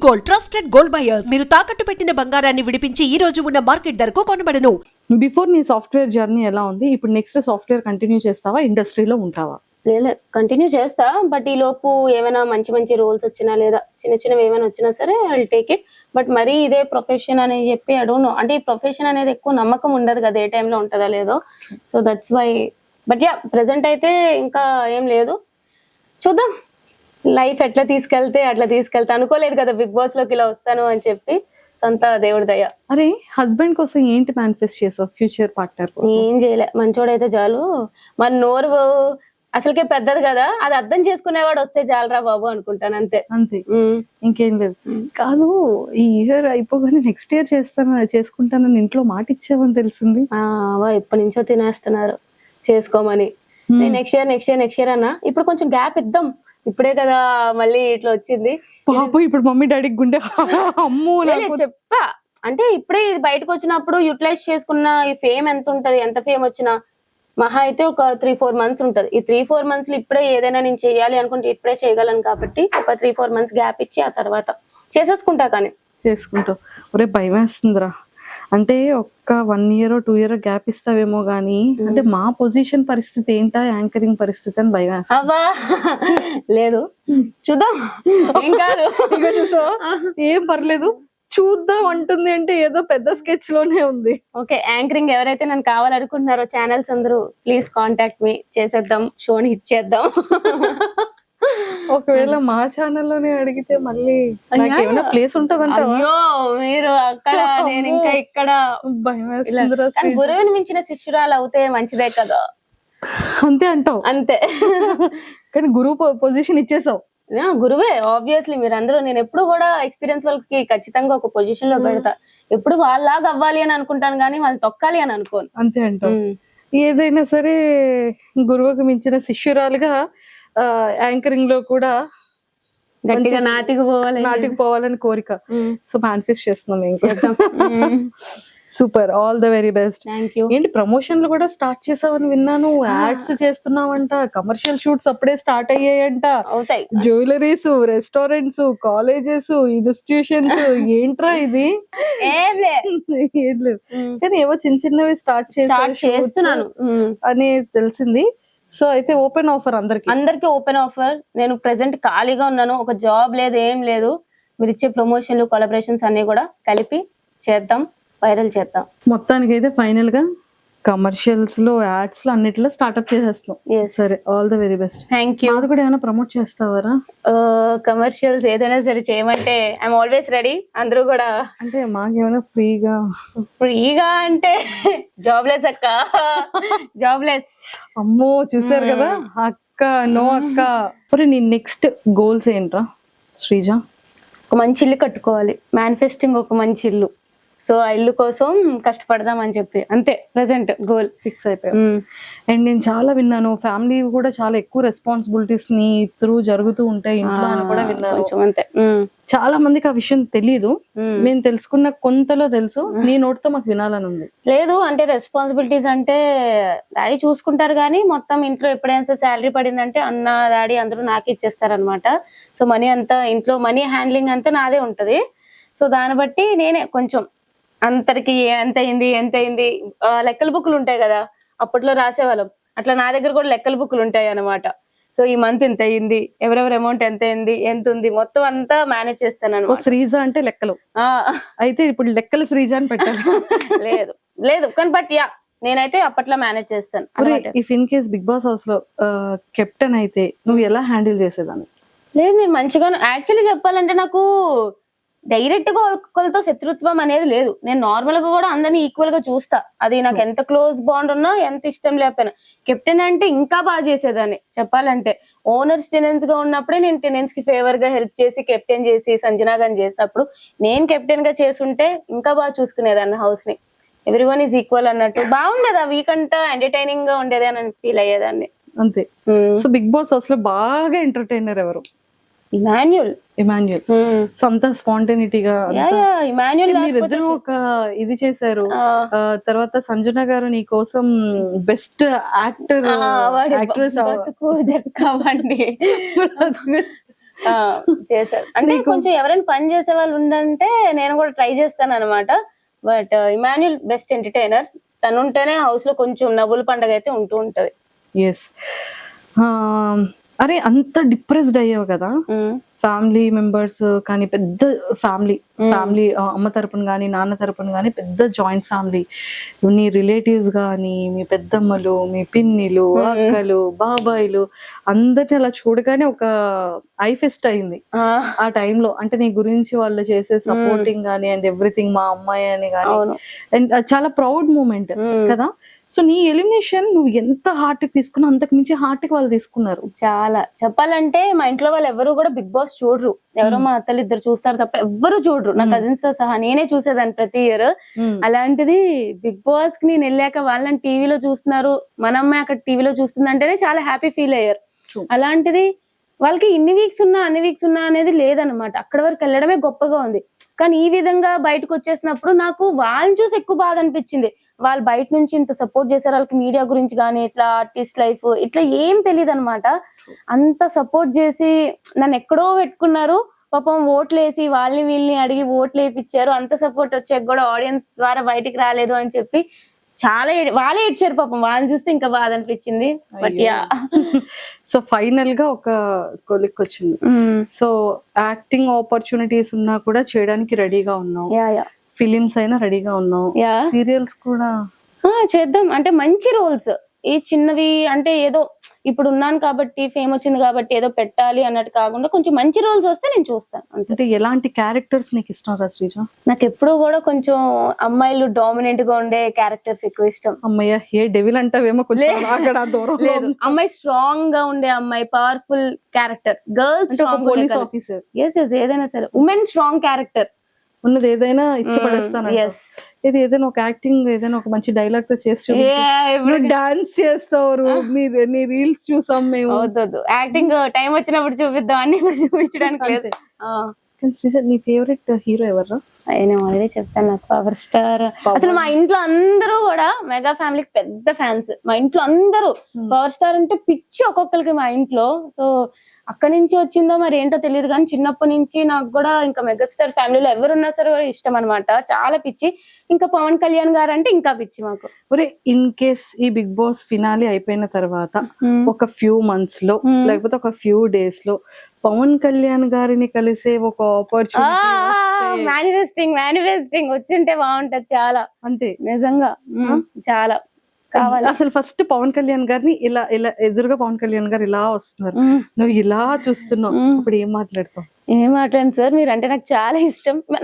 Gold, trusted gold buyers. మీరు తాకట్టు పెట్టిన బంగారాన్ని విడిపించి ఈ రోజు ఉన్న మార్కెట్ ధరకు కొనబడను. బిఫోర్ నీ సాఫ్ట్వేర్ జర్నీ ఎలా ఉంది? ఇప్పుడు నెక్స్ట్ సాఫ్ట్వేర్ కంటిన్యూ చేస్తావా, ఇండస్ట్రీలో ఉంటావా? లేదు కంటిన్యూ చేస్తా, బట్ ఈ లోపు ఏమైనా మంచి మంచి రోల్స్ వచ్చినా లేదా చిన్న చిన్నవి ఏమైనా వచ్చినా సరే ఐ టేక్ ఇట్. బట్ మరీ ఇదే ప్రొఫెషన్ అని చెప్పి ఐ డోంట్ నో, అంటే ఈ ప్రొఫెషన్ అనేది ఎక్కువ నమ్మకం ఉండదు కదా, ఏ టైంలో ఉంటుందో లేదో. So that's why. But yeah present అయితే ఇంకా ఏం లేదు, చూద్దాం లైఫ్ ఎట్లా తీసుకెళ్తే అట్లా తీసుకెళ్తా. అనుకోలేదు కదా బిగ్ బాస్ లోకి ఇలా వస్తాను అని చెప్పి, సొంత దేవుడి దయ. అరే హస్బెండ్ కోసం ఏంటి మేనిఫెస్ట్ చేసావు? ఫ్యూచర్ పార్ట్నర్ ఏం చేయలే, మంచోడైతే చాలు. మన నోరు అసలుకే పెద్దది కదా, అది అర్థం చేసుకునేవాడు వస్తే చాలరా బాబు అనుకుంటాను, అంతే. అంతే, ఇంకేం లేదు. కాదు, ఈ ఇయర్ అయిపోగానే నెక్స్ట్ ఇయర్ చేసుకుంటానని ఇంట్లో మాట ఇచ్చావని తెలిసింది. ఎప్పటి నుంచో తినేస్తున్నారు చేసుకోమని. నెక్స్ట్ ఇయర్ అన్నా, ఇప్పుడు కొంచెం గ్యాప్ ఇద్దాం, ఇప్పుడే కదా మళ్ళీ ఇట్లా వచ్చింది. పాపం ఇప్పుడు మమ్మీ డాడీకి గుండె అమ్మో చెప్పా. అంటే ఇప్పుడే ఇది బయటకు వచ్చినప్పుడు యూటిలైజ్ చేసుకున్న ఈ ఫేమ్ ఎంత ఉంటది, ఎంత ఫేమ్ వచ్చినా మహా అయితే ఒక 3-4 months ఉంటది. ఈ 3-4 months ఇప్పుడే ఏదైనా నేను చేయాలి అనుకుంటే ఇప్పుడే చేయగలను కాబట్టి ఒక 3-4 months గ్యాప్ ఇచ్చి ఆ తర్వాత చేసేసుకుంటా. కానీ చేసుకుంటావు? ఒరే భయం వేస్తుందిరా, అంటే ఒక్క 1 year 2 year గ్యాప్ ఇస్తావేమో గానీ, అంటే మా పొజిషన్ పరిస్థితి ఏంటా, యాంకరింగ్ పరిస్థితి అని భయం వేస్తా. అవ్వా లేదు, చూద్దాం. ఏం కాదు, ఏం పర్లేదు, చూద్దాం అంటుంది అంటే ఏదో పెద్ద స్కెచ్ లోనే ఉంది. ఓకే, యాంకరింగ్ ఎవరైతే నన్ను కావాలనుకుంటున్నారో ఛానల్స్ అందరూ ప్లీజ్ కాంటాక్ట్ మీ, చేసేద్దాం, షోని హిట్ చేద్దాం. ఒకవేళ మా ఛానల్లోనే అడిగితే మళ్ళీ ఏమైనా ప్లేస్ ఉంటదంట? అయ్యో మీరు అక్కడ నేను ఇంకా ఇక్కడ. భయం వేస్తుందిరా. గురువుని మించిన శిష్యురాలు అవుతే మంచిదే కదా. అంతే అంటావు? అంతే. కానీ గురువు పొజిషన్ ఇచ్చేసావు. గురువే ఆబ్వియస్లీ. మీరందరూ, నేను ఎప్పుడు కూడా ఎక్స్పీరియన్స్ వాళ్ళకి ఖచ్చితంగా ఒక పొజిషన్ లో పెడతా. ఎప్పుడు వాళ్ళలాగా అవ్వాలి అని అనుకుంటాను కానీ వాళ్ళు తొక్కాలి అని అనుకోను. అంతే అంటావు? ఏదైనా సరే గురువుకు మించిన శిష్యురాలుగా యాంకరింగ్ లో కూడా గట్టిగా నాటికి పోవాలని కోరిక. సో మేనిఫెస్ట్ చేస్తున్నాం ఇంకా. Super, all the very best. Thank you. ఏంటి ప్రమోషన్లు కూడా స్టార్ట్ చేసావని విన్నాను, యాడ్స్ చేస్తున్నావంట, కమర్షియల్ షూట్స్ అప్పుడే స్టార్ట్ అయ్యాయంట. అవుతాయి. జ్యువెలరీస్, రెస్టారెంట్స్, కాలేజెస్, ఇన్స్టిట్యూషన్స్, ఏంట్రా ఇది? ఏం లేదు కానీ ఏవో చిన్న చిన్నవి స్టార్ట్ చేస్తున్నాను అని తెలిసింది. సో అయితే ఓపెన్ ఆఫర్ అందరికి ఓపెన్ ఆఫర్. నేను ప్రెసెంట్ ఖాళీగా ఉన్నాను, ఒక జాబ్ లేదు, ఏం లేదు. మీరు ఇచ్చే ప్రమోషన్లు, కొలాబరేషన్స్ అన్ని కూడా కలిపి చేద్దాం, వైరల్ చేద్దాం. మొత్తానికి అయితే ఫైనల్ గా కమర్షియల్స్ లో, యాడ్స్ లో, అన్నిట్లో స్టార్ట్అప్ చేసేస్తాం. సరే, all the very best. Thank you. అది కూడా ఏమైనా ప్రమోట్ చేస్తావారా? కమర్షియల్స్ ఏదైనా సరే చేయమంటే ఐఎమ్ ఆల్వేస్ రెడీ. అందరూ కూడా. అంటే మాకేమైనా ఫ్రీగా అంటే జాబ్లెస్ అక్క, జాబ్లెస్. అమ్మో చూసారు కదా అక్క, నో అక్క. మరి నీ నెక్స్ట్ గోల్స్ ఏంట్రా శ్రీజ? ఒక మంచి ఇల్లు కట్టుకోవాలి, మేనిఫెస్టింగ్ ఒక మంచి ఇల్లు. సో ఆ ఇల్లు కోసం కష్టపడదాం అని చెప్పి, అంతే ప్రెసెంట్ గోల్ ఫిక్స్ అయిపోయాయి. అండ్ నేను చాలా విన్నాను, ఫ్యామిలీ కూడా చాలా ఎక్కువ రెస్పాన్సిబిలిటీస్ ని త్రూ జరుగుతూ ఉంటాయి ఇంట్లో అని కూడా విన్నాను. అంతే, చాలా మందికి ఆ విషయం తెలియదు. మేము తెలుసుకున్న కొంతలో తెలుసు, నీ నోటితో మాకు వినాలని ఉంది. లేదు అంటే రెస్పాన్సిబిలిటీస్ అంటే డాడీ చూసుకుంటారు కానీ మొత్తం ఇంట్లో ఎప్పుడైనా శాలరీ పడిందంటే అన్న, డాడీ అందరూ నాకే ఇచ్చేస్తారనమాట. సో మనీ అంతా ఇంట్లో, మనీ హ్యాండ్లింగ్ అంతా నాదే ఉంటది. సో దాన్ని బట్టి నేనే కొంచెం అందరికి ఎంత అయింది లెక్కల బుక్లు ఉంటాయి కదా, అప్పట్లో రాసేవాళ్ళం, అట్లా నా దగ్గర కూడా లెక్కల బుక్లు ఉంటాయి అనమాట. సో ఈ మంత్ ఎంత అయింది, ఎవరెవరి అమౌంట్ ఎంత అయింది, ఎంత ఉంది, మొత్తం అంతా మేనేజ్ చేస్తాను. శ్రీజ అంటే లెక్కలు. అయితే ఇప్పుడు లెక్కలు శ్రీజ అని పెట్టాలి. లేదు కానీ బట్ యా నేనైతే అప్పట్లో మేనేజ్ చేస్తాను. If in case Bigg Boss house లో కెప్టెన్ అయితే నువ్వు ఎలా హ్యాండిల్ చేసేదాన్ని? లేదు, నేను మంచిగా, యాక్చువల్లీ చెప్పాలంటే నాకు డైరెక్ట్ గా ఒకరితో శత్రుత్వం అనేది లేదు. నేను నార్మల్ గా కూడా అందరినీ ఈక్వల్ గా చూస్తా. అది నాకు ఎంత క్లోజ్ బాండ్ ఉన్నా, ఎంత ఇష్టం లేకపోయినా. కెప్టెన్ అంటే ఇంకా బాగా చేసేదాన్ని చెప్పాలంటే. ఓనర్స్ టెనెన్స్ గా ఉన్నప్పుడే నేను టెనెన్స్ కి ఫేవర్ గా హెల్ప్ చేసి, కెప్టెన్ చేసి, సంజనా గాని చేసినప్పుడు నేను కెప్టెన్ గా చేసుంటే ఇంకా బాగా చూసుకునేదాన్ని హౌస్ ని. ఎవ్రీవన్ ఈజ్ ఈక్వల్ అన్నట్టు బాగుండేది. ఆ వీక్ అంతా ఎంటర్టైనింగ్ గా ఉండేది అని ఫీల్ అయ్యేదాన్ని. అంతే. సో బిగ్ బాస్ హౌస్ లో బాగా ఎంటర్టైనర్ ఎవరు? ఇమాన్యుల్. సో అంత స్పాంటేనిటీగా మీరిద్దరు ఒక ఇది చేశారు. తర్వాత సంజన గారు నీ కోసం బెస్ట్ యాక్టర్, యాక్ట్రెస్ చేశారు. అంటే కొంచెం ఎవరైనా పని చేసే వాళ్ళు ఉండంటే నేను కూడా ట్రై చేస్తాను అనమాట. But Emmanuel best entertainer. తను ఉంటేనే హౌస్ లో కొంచెం నవ్వుల పండగ అయితే ఉంటూ ఉంటది. ఎస్. అరే అంత డిప్రెస్డ్ అయ్యావు కదా, ఫ్యామిలీ మెంబర్స్ కానీ పెద్ద ఫ్యామిలీ అమ్మ తరపున కానీ నాన్న తరపున కానీ పెద్ద జాయింట్ ఫ్యామిలీ, నీ రిలేటివ్స్ కానీ మీ పెద్దమ్మలు మీ పిన్నిలు అక్కలు బాబాయిలు అందరిని అలా చూడగానే ఒక ఐ ఫెస్ట్ అయింది ఆ టైంలో. అంటే నీ గురించి వాళ్ళు చేసే సపోర్టింగ్ కానీ అండ్ ఎవ్రీథింగ్ మా అమ్మాయి అని కానీ, అండ్ చాలా ప్రౌడ్ మూమెంట్ కదా. సో నీ ఎలిమినేషన్ నువ్వు ఎంత హార్ట్ కి తీసుకున్నావు అంతకు మించి హార్ట్ కి వాళ్ళు తీసుకున్నారు. చాలా చెప్పాలంటే మా ఇంట్లో వాళ్ళు ఎవరు కూడా బిగ్ బాస్ చూడరు. ఎవరో మా అత్తలు ఇద్దరు చూస్తారు తప్ప ఎవ్వరు చూడరు, నా కజిన్స్ తో సహా. నేనే చూసేదాన్ని ప్రతి ఇయర్. అలాంటిది బిగ్ బాస్ కి నేను వెళ్ళాక వాళ్ళని టీవీలో చూస్తున్నారు, మన అమ్మాయి అక్కడ టీవీలో చూస్తుంది అంటేనే చాలా హ్యాపీ ఫీల్ అయ్యారు. అలాంటిది వాళ్ళకి అన్ని వీక్స్ ఉన్నా అనేది లేదనమాట. అక్కడ వరకు వెళ్ళడమే గొప్పగా ఉంది. కానీ ఈ విధంగా బయటకు వచ్చేసినప్పుడు నాకు వాళ్ళని చూసి ఎక్కువ బాధ అనిపించింది. వాళ్ళు బయట నుంచి ఇంత సపోర్ట్ చేశారు, వాళ్ళకి మీడియా గురించి కానీ ఇట్లా ఆర్టిస్ట్ లైఫ్ ఇట్లా ఏం తెలియదు అనమాట. అంత సపోర్ట్ చేసి నన్ను ఎక్కడో పెట్టుకున్నారు. పాపం ఓట్లు వేసి వాళ్ళని వీళ్ళని అడిగి ఓట్లు వేయించారు. అంత సపోర్ట్ వచ్చాక కూడా ఆడియన్స్ ద్వారా బయటికి రాలేదు అని చెప్పి చాలా వాళ్ళే ఏడ్చారు పాపం. వాళ్ళని చూస్తే ఇంకా బాధ అనిపించింది. బట్ యా, సో ఫైనల్ గా ఒక కొలిక్ వచ్చింది. సో యాక్టింగ్ ఆపర్చునిటీస్ ఉన్నా కూడా చేయడానికి రెడీగా ఉన్నావు, ఫిలిమ్స్ అయినా రెడీగా ఉన్నావు, సీరియల్స్ కూడా చేద్దాం అంటే మంచి రోల్స్. ఏ చిన్నవి అంటే ఏదో ఇప్పుడు ఉన్నాను కాబట్టి ఫేమ్ వచ్చింది కాబట్టి ఏదో పెట్టాలి అన్నట్టు కాకుండా కొంచెం మంచి రోల్స్ వస్తే నేను చూస్తాను. అంటే ఎలాంటి క్యారెక్టర్స్ నీకు ఇష్టం రా శ్రీజ? నాకు ఎప్పుడు కూడా కొంచెం అమ్మాయిలు డామినెంట్ గా ఉండే క్యారెక్టర్స్ ఎక్కువ ఇష్టం. అమ్మాయి ఏ డెవిల్ అంటావేమో లేదు, అమ్మాయి స్ట్రాంగ్ గా ఉండే అమ్మాయి, powerful character. Girls strong, police officer, ఏదైనా సరే ఉమెన్ స్ట్రాంగ్ క్యారెక్టర్ ఉన్నది ఏదైనా ఇచ్చి పడేస్తాను. ఇది ఏదైనా ఒక యాక్టింగ్ ఏదైనా ఒక మంచి డైలాగ్ తో చేసి డాన్స్ చేస్తావు, నీ రీల్స్ చూసాం మేము. యాక్టింగ్ టైం వచ్చినప్పుడు చూపిద్దాం అన్ని ఇప్పుడు చూపించడానికి లేదు. నీ ఫేవరెట్ హీరో ఎవరు? నేను ఆల్రెడీ చెప్పాను, నాకు పవర్ స్టార్. అసలు మా ఇంట్లో అందరూ కూడా మెగా ఫ్యామిలీకి పెద్ద ఫ్యాన్స్. మా ఇంట్లో అందరూ పవర్ స్టార్ అంటే పిచ్చి ఒక్కొక్కరికి మా ఇంట్లో. సో అక్కడి నుంచి వచ్చిందో మరి ఏంటో తెలియదు కానీ చిన్నప్పటి నుంచి నాకు కూడా ఇంకా మెగాస్టార్ ఫ్యామిలీలో ఎవరున్నా సరే ఇష్టం అనమాట, చాలా పిచ్చి. ఇంకా పవన్ కళ్యాణ్ గారు అంటే ఇంకా పిచ్చి మాకు. ఒరే, ఇన్ కేస్ ఈ బిగ్ బాస్ ఫినాలి అయిపోయిన తర్వాత ఒక ఫ్యూ మంత్స్ లో లేకపోతే ఒక ఫ్యూ డేస్ లో పవన్ కళ్యాణ్ గారిని కలిసే ఒక ఆపర్చునిటీ, మేనిఫెస్టింగ్ వచ్చింటే బాగుంటది చాలా. అంతే, నిజంగా చాలా కావాలి. అసలు ఫస్ట్ పవన్ కళ్యాణ్ గారిని ఇలా ఇలా ఎదురుగా పవన్ కళ్యాణ్ గారు ఇలా వస్తున్నారు, నువ్వు ఇలా చూస్తున్నావు, ఇప్పుడు ఏం మాట్లాడతావు? ఏం మాట్లాడండి సార్, మీరు అంటే నాకు చాలా ఇష్టం.